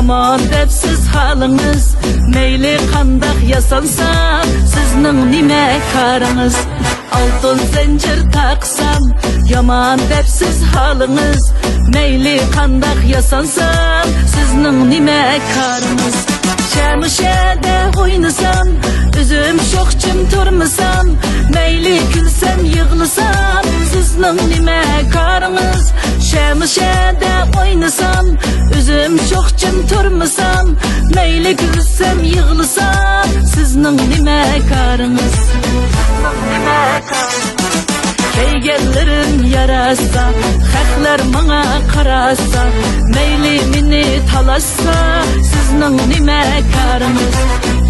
Yaman dep siz halınız, meyli kandak yasansa, sizning nime karınız? Altın zincir taksam, yaman dep siz halınız, meyli kandak yasansa, sizning nime karınız? Şemişede oynasam, üzüm şokçum turmasam, meyli gülsem yığılsam, sizning nime karınız? Şemişede oynasam, üzüm şokçum turmasam, meyli gülsem yığılsam, sizning nime karınız? Keygellerim yarasa, haklar mana qarasa, meyli meni talassa, sizning nime karınız?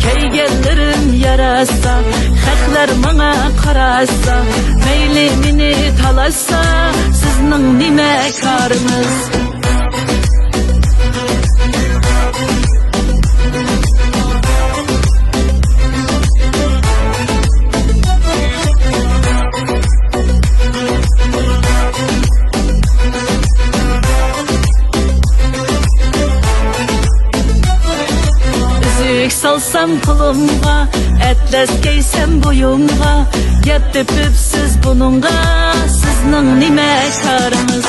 Keygellerim yarasa, haklar mana qarasa, meyli meni talassa, sizning nime karınız? Salsam kulumga, etles giysem boyunga, yetip üpsiz bununga, sizning nime karınız?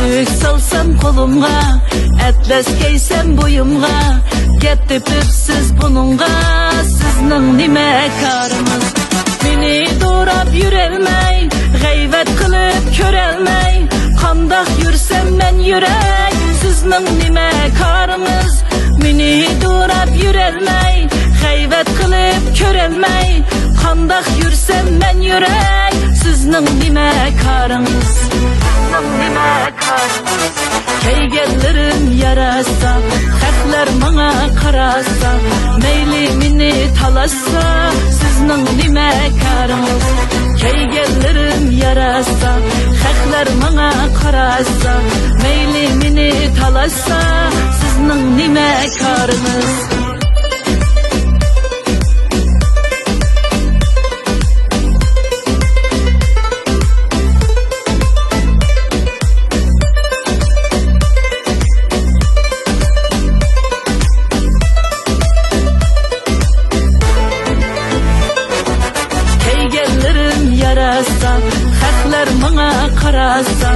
Yüzük salsam kulumga, etles giysem boyunga, yetip üpsiz bununga, sizning nime karınız? Meni doğrap yürelmey, gayvet kılıp körelmey, kandak yürsem men yürek, sizning nime karınız? Meni doğrap yürelmey, gayvet kılıp körelmey, kandak yürsem men yürek, sizning nime karınız? Keygellerim yarasa, haklar mana qarasa, meyli meni talassa, sizning nime karınız? Keygellerim yarasa, haklar mana qarasa, meyli meni talassa, sizning nime karınız? Haklar mana qarasa,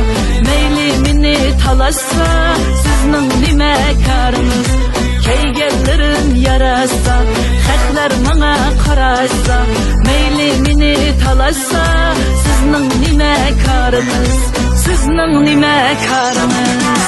meyli meni talassa, sizning nime karınız? Keygellerim yarasa, haklar mana qarasa, meyli meni talassa, sizning nime karınız? Sizning nime karınız?